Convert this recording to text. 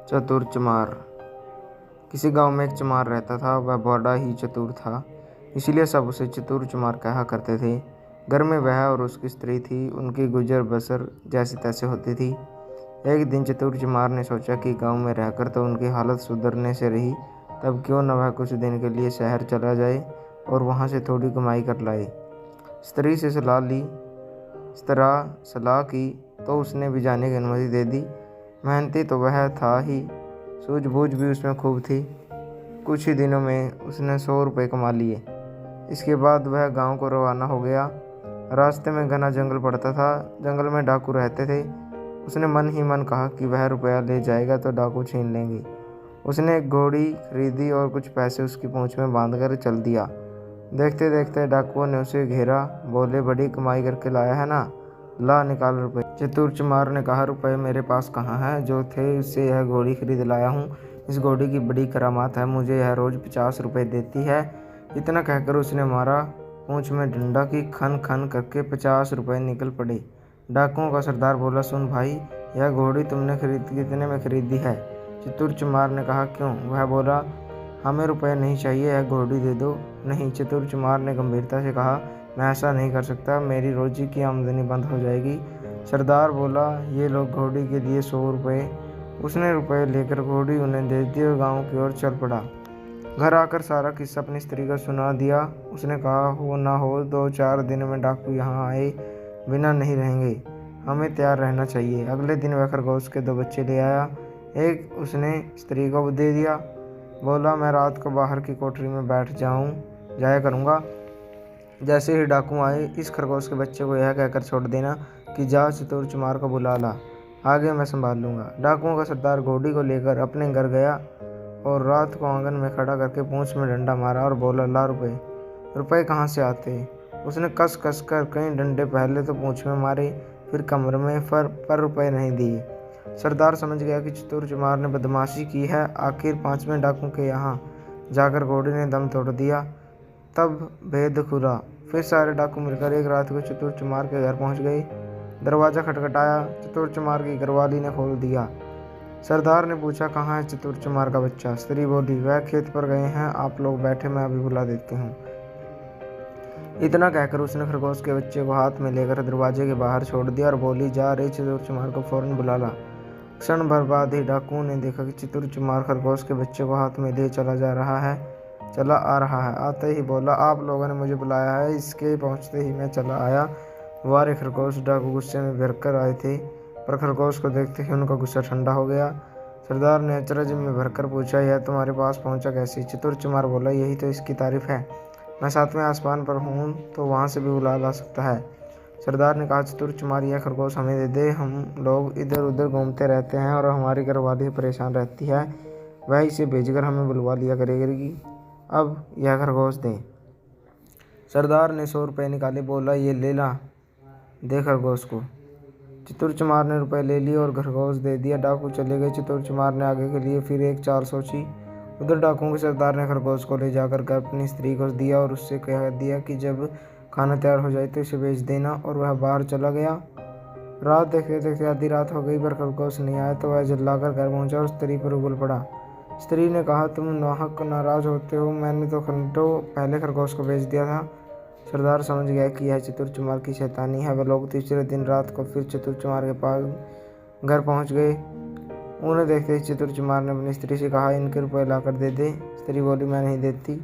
चतुर चमार। किसी गांव में एक चमार रहता था। वह बड़ा ही चतुर था, इसलिए सब उसे चतुर चमार कहा करते थे। घर में वह और उसकी स्त्री थी। उनकी गुजर बसर जैसे तैसे होती थी। एक दिन चतुर चमार ने सोचा कि गांव में रहकर तो उनकी हालत सुधरने से रही, तब क्यों न वह कुछ दिन के लिए शहर चला जाए और वहां से थोड़ी कमाई कर लाए। स्त्री से सलाह की तो उसने भी जाने की अनुमति दे दी। मेहनती तो वह था ही, सूझबूझ भी उसमें खूब थी। कुछ ही दिनों में उसने 100 रुपये कमा लिए। इसके बाद वह गांव को रवाना हो गया। रास्ते में घना जंगल पड़ता था। जंगल में डाकू रहते थे। उसने मन ही मन कहा कि वह रुपया ले जाएगा तो डाकू छीन लेंगे। उसने एक घोड़ी खरीदी और कुछ पैसे उसकी पूंछ में बांधकर चल दिया। देखते देखते डाकुओं ने उसे घेरा। बोले, बड़ी कमाई करके लाया है ना, ला निकाल रुपए। चतुर चमार ने कहा, रुपए मेरे पास कहाँ है, जो थे उससे यह घोड़ी खरीद लाया हूँ। इस घोड़ी की बड़ी करामात है, मुझे यह रोज 50 रुपये देती है। इतना कहकर उसने मारा पूंछ में डंडा की खन खन करके 50 रुपये निकल पड़े। डाकुओं का सरदार बोला, सुन भाई, यह घोड़ी तुमने कितने में खरीदी है? चतुर चमार ने कहा, क्यों? वह बोला, हमें रुपये नहीं चाहिए, यह घोड़ी दे दो। नहीं, चतुर चमार ने गंभीरता से कहा, मैं ऐसा नहीं कर सकता, मेरी रोजी की आमदनी बंद हो जाएगी। सरदार बोला, ये लो घोड़ी के लिए 100 रुपये। उसने रुपये लेकर घोड़ी उन्हें दे दी और गांव की ओर चल पड़ा। घर आकर सारा किस्सा अपनी स्त्री को सुना दिया। उसने कहा, हो ना हो 2-4 दिन में डाकू यहाँ आए बिना नहीं रहेंगे, हमें तैयार रहना चाहिए। अगले दिन वह खरगोश के 2 बच्चे ले आया। एक उसने स्त्री को दे दिया। बोला, मैं रात को बाहर की कोठरी में बैठ जाया करूँगा। जैसे ही डाकू आए, इस खरगोश के बच्चे को यह कहकर छोड़ देना कि जा चतुर चमार को बुला ला, आगे मैं संभाल लूँगा। डाकुओं का सरदार घोड़ी को लेकर अपने घर गया और रात को आंगन में खड़ा करके पूंछ में डंडा मारा और बोला, ला रुपये। रुपये कहाँ से आते? उसने कस कस कर कई डंडे पहले तो पूंछ में मारे, फिर कमर में, पर रुपये नहीं दिए। सरदार समझ गया कि चतुर चमार ने बदमाशी की है। आखिर 5वें डाकू के यहाँ जाकर घोड़ी ने दम तोड़ दिया। तब भेद खुला। फिर सारे डाकू मिलकर एक रात को चतुर चमार के घर पहुंच गए। दरवाज़ा खटखटाया। चतुर चमार की घरवाली ने खोल दिया। सरदार ने पूछा, कहाँ है चतुर चमार का बच्चा? स्त्री बोली, वह खेत पर गए हैं, आप लोग बैठे, मैं अभी बुला देती हूँ। इतना कहकर उसने खरगोश के बच्चे को हाथ में लेकर दरवाजे के बाहर छोड़ दिया और बोली, जा रे चतुर चमार को फौरन बुला ला। क्षण भर बाद ही डाकुओं ने देखा कि चतुर चमार खरगोश के बच्चे को हाथ में लिए चला आ रहा है। आते ही बोला, आप लोगों ने मुझे बुलाया है? इसके पहुंचते ही मैं चला आया। वारे खरगोश! डाकू गुस्से में भरकर आए थे, पर खरगोश को देखते ही उनका गुस्सा ठंडा हो गया। सरदार ने अचरज में भरकर पूछा, यह तुम्हारे पास पहुंचा कैसे? चतुर चमार बोला, यही तो इसकी तारीफ है, मैं 7वें आसमान पर हूँ तो वहाँ से भी बुला ला सकता है। सरदार ने कहा, चतुर चमार, यह खरगोश हमें दे दे, हम लोग इधर उधर घूमते रहते हैं और हमारी घरवाली परेशान रहती है, वह इसे भेजकर हमें बुलवा लिया करेगी। अब यह खरगोश दें। सरदार ने 100 रुपये निकाले। बोला, ये ले ला, दे खरगोश को। चतुर चमार ने रुपये ले लिए और खरगोश दे दिया। डाकू चले गए। चतुर चमार ने आगे के लिए फिर एक चाल सोची। उधर डाकुओं के सरदार ने खरगोश को ले जाकर अपनी स्त्री को दिया और उससे कह दिया कि जब खाना तैयार हो जाए तो इसे बेच देना, और वह बाहर चला गया। रात देखते देखते आधी रात हो गई पर खरगोश नहीं आया तो वह जल्लाकर घर पहुंचा और स्त्री पर उगल पड़ा। स्त्री ने कहा, तुम नाहक नाराज होते हो, मैंने तो घंटों पहले खरगोश को बेच दिया था। सरदार समझ गया कि यह चतुर चमार की शैतानी है। वे लोग तीसरे दिन रात को फिर चतुर चमार के पास घर पहुंच गए। उन्हें देखते ही चतुर चमार ने अपनी स्त्री से कहा, इनके रुपये लाकर दे दे। स्त्री बोली, मैं नहीं देती।